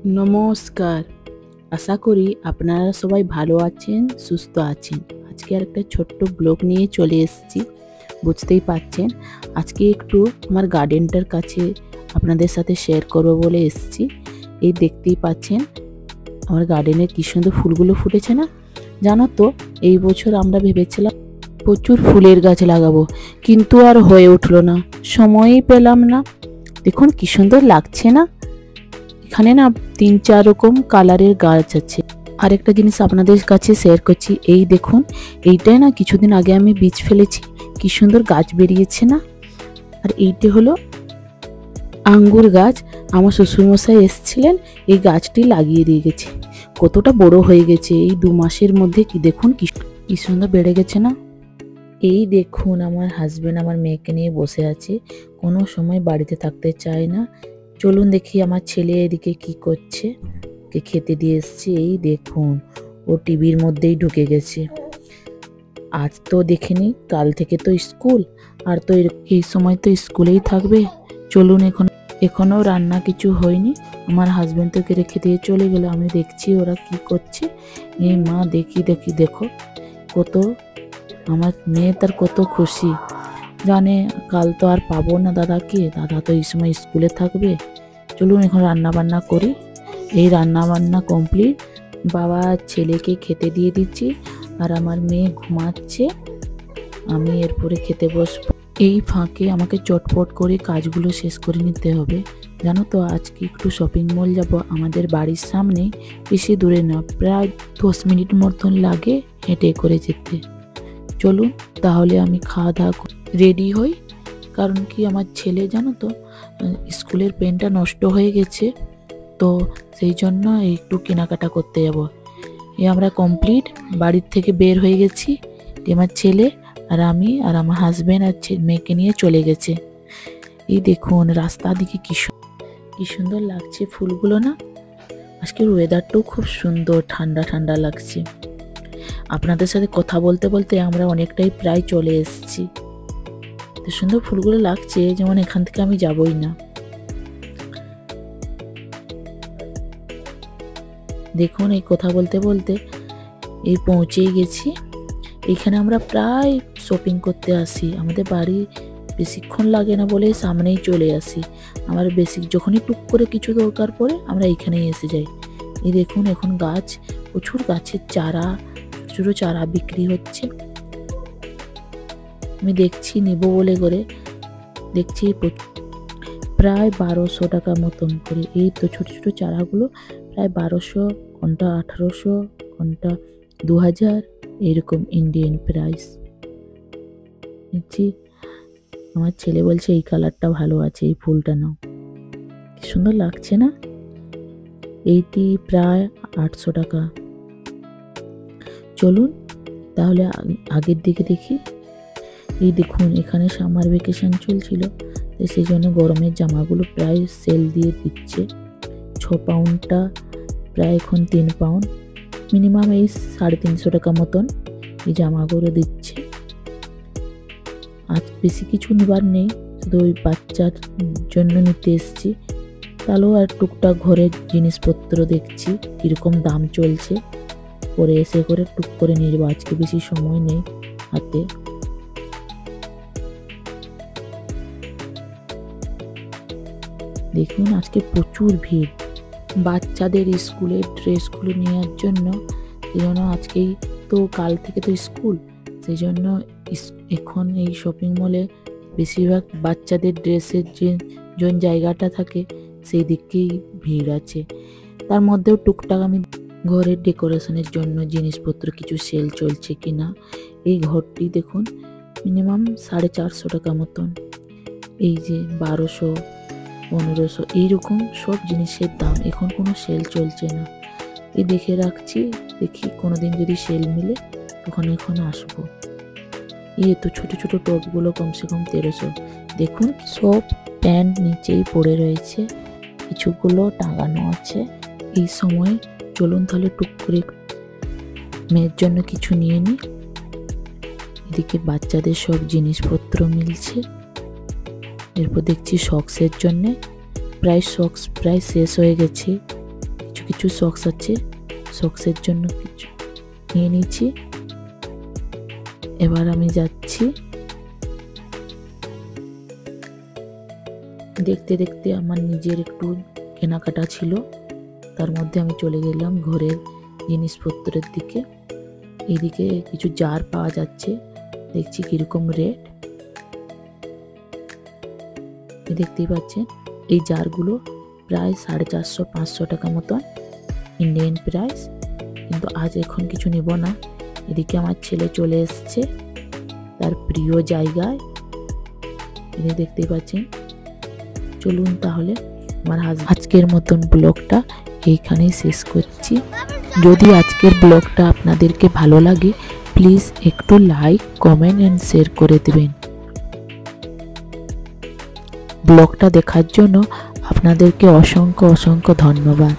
নমস্কার। আশা করি আপনারা সবাই ভালো আছেন, সুস্থ আছেন। আজকে আরেকটা ছোট্ট ব্লগ নিয়ে চলে এসেছি। বুঝতেই পারছেন আজকে একটু আমার গার্ডেনটার কাছে আপনাদের সাথে শেয়ার করব বলে এসেছি। এই দেখতেই পাচ্ছেন আমার গার্ডেনে কি সুন্দর ফুলগুলো ফুটেছে না? জানো তো, এই বছর আমরা ভেবেছিলাম প্রচুর ফুলের গাছ লাগাবো, কিন্তু আর হয়ে উঠলো না, সময়ই পেলাম না। দেখুন কি সুন্দর লাগছে না? এখানে না 3-4 রকম কালারের গাছ আছে। আরেকটা জিনিস আপনাদের কাছে শেয়ার করছি, এই দেখুন, এইটাই না কিছুদিন আগে আমি বীজ ফেলেছি, কি সুন্দর গাছ বেরিয়েছে না? আর এইটা হলো আঙ্গুর গাছ। আমার শ্বশুরমশাই এসেছিলেন, এই গাছটি লাগিয়ে দিয়ে গেছে। কতটা বড় হয়ে গেছে এই 2 মাসের মধ্যে, কি দেখুন কি সুন্দর বেড়ে গেছে না? এই দেখুন আমার হাজবেন্ড আমার মেয়েকে নিয়ে বসে আছে, কোনো সময় বাড়িতে থাকতে চায় না। চলুন দেখি আমার ছেলে এদিকে কি করছে। ওকে খেতে দিয়ে এসছি, এই দেখুন ও টিভির মধ্যেই ঢুকে গেছে। আজ তো দেখিনি, কাল থেকে তো স্কুল, আর তো এই সময় তো স্কুলেই থাকবে। চলুন, এখনো রান্না কিছু হয়নি। আমার হাজবেন্ড তোকে রেখে দিয়ে চলে গেল, আমি দেখছি ওরা কি করছে। এই মা, দেখি দেখি দেখো, কত আমার মেয়ে তার কত খুশি, জানে কাল তো আর পাবো না দাদাকে, দাদা তো এই সময় স্কুলে থাকবে। চলুন এখন রান্না বান্না করি। এই রান্না বান্না কমপ্লিট, বাবা ছেলেকে খেতে দিয়ে দিচ্ছি, আর আমার মেয়ে ঘুমাচ্ছে। আমি এরপরে খেতে বসবো। এই ফাঁকে আমাকে চটপট করে কাজগুলো শেষ করে নিতে হবে। জানো তো, আজকে একটু শপিং মল যাব, আমাদের বাড়ির সামনে, বেশি দূরে না, প্রায় 10 মিনিট মতন লাগে হেঁটে করে যেতে। চলুন তাহলে আমি খাওয়া দাওয়া রেডি হই, কারণ কি আমার ছেলে জানো তো স্কুলের পেনটা নষ্ট হয়ে গেছে, তো সেই জন্য একটু কেনাকাটা করতে যাব। আমরা কমপ্লিট বাড়ির থেকে বের হয়ে গেছি। আমার ছেলে আর আমি আর আমার হাজবেন্ড আর মেয়েকে নিয়ে চলে গেছে। এই দেখুন রাস্তার দিকে কি সুন্দর লাগছে ফুলগুলো না? আজকের ওয়েদারটাও খুব সুন্দর, ঠান্ডা ঠান্ডা লাগছে। আপনাদের সাথে কথা বলতে বলতে আমরা অনেকটাই প্রায় চলে এসেছি। এত সুন্দর ফুলগুলো লাগছে, যেমন এখান থেকে আমি যাবই না। দেখুন এই কথা বলতে বলতে এই পৌঁছেই গেছি। এখানে আমরা প্রায় শপিং করতে আসি, আমাদের বাড়ি বেশিক্ষণ লাগে না বলে সামনেই চলে আসি। আমার যখনই টুক করে কিছু দরকার পড়ে আমরা এখানেই এসে যাই। এই দেখুন এখন প্রচুর গাছের চারা, ছোট চারা বিক্রি হচ্ছে। আমি দেখছি নেবো বলে করে, দেখছি প্রায় 1200 টাকা মতন করে। এই তো ছোট ছোট চারাগুলো প্রায় 1200, কোনটা 1800, কোনটা 2000, এরকম ইন্ডিয়ান প্রাইস নিচ্ছি। আমার ছেলে বলছে এই কালারটা ভালো আছে, এই ফুলটা নাও। কি সুন্দর লাগছে না? এইটি প্রায় 800 টাকা। চলুন তাহলে আগের দিকে দেখি। এই দেখুন এখানে সামার ভ্যাকেশন চলছিল, সেই জন্য গরমের জামাগুলো প্রায় সেল দিয়ে দিচ্ছে। 6 পাউন্ডটা প্রায় এখন 3 পাউন্ড, মিনিমাম এই 350 টাকা মতন এই জামাগুলো দিচ্ছে। আজ বেশি কিছু নেবার নেই, শুধু ওই বাচ্চার জন্য নিতে এসেছি। তাহলেও আর টুকটাক ঘরের জিনিসপত্র দেখছি কীরকম দাম চলছে, পরে এসে করে টুক করে নিয়ে যাবো, আজকে বেশি সময় নেই হাতে। দেখুন আজকে প্রচুর ভিড় বাচ্চাদের স্কুলের ড্রেসগুলো নেওয়ার জন্য। সেই জন্য আজকেই তো, কাল থেকে তো স্কুল, সেই জন্য এখন এই শপিং মলে বেশিরভাগ বাচ্চাদের ড্রেসের যে জায়গাটা থাকে সেই দিকেই ভিড় আছে। তার মধ্যেও টুকটাক আমি ঘরের ডেকোরেশনের জন্য জিনিসপত্র কিছু সেল চলছে কিনা। এই ঘরটি দেখুন মিনিমাম 450 টাকা মতন, এই যে 1200, 1500 এইরকম সব জিনিসের দাম। এখন কোনো সেল চলছে না, এই দেখে রাখছি, দেখি কোনোদিন যদি সেল মিলে তখন এখন আসবো। এই তো ছোট ছোট টপগুলো কমসে কম 1300। দেখুন সব প্যান্ট নিচেই পড়ে রয়েছে, কিছুগুলো টাঙানো আছে। এই সময় চলুন তাহলে টুক করে মেয়ের জন্য কিছু নিয়ে নিই। এদিকে বাচ্চাদের সব জিনিসপত্র মিলছে। এরপর দেখছি সক্সের জন্যে, সক্স প্রায় শেষ হয়ে গেছে। কিছু সক্স আছে, সক্সের জন্য কিছু নিয়ে নিচ্ছি। এবার আমি যাচ্ছি। দেখতে দেখতে আমার নিজের একটু কেনাকাটা ছিল, তার মধ্যে আমি চলে গেলাম ঘরের জিনিসপত্রের দিকে। এদিকে কিছু জার পাওয়া যাচ্ছে, দেখছি কিরকম রেট। দেখতেই পাচ্ছেন এই জারগুলো প্রায় 450-500 টাকা মতন ইন্ডিয়ান প্রাইস, কিন্তু আজ এখন কিছু নিব না। এদিকে আমার ছেলে চলে এসছে তার প্রিয় জায়গায়, এদিকে দেখতেই পাচ্ছেন। চলুন তাহলে আমার আজকের মতন ব্লগটা এইখানেই শেষ করছি। যদি আজকের ব্লগটা আপনাদেরকে ভালো লাগে প্লিজ একটু লাইক, কমেন্ট এন্ড শেয়ার করে দেবেন। ব্লগটা দেখার জন্য আপনাদেরকে অসংখ্য অসংখ্য ধন্যবাদ।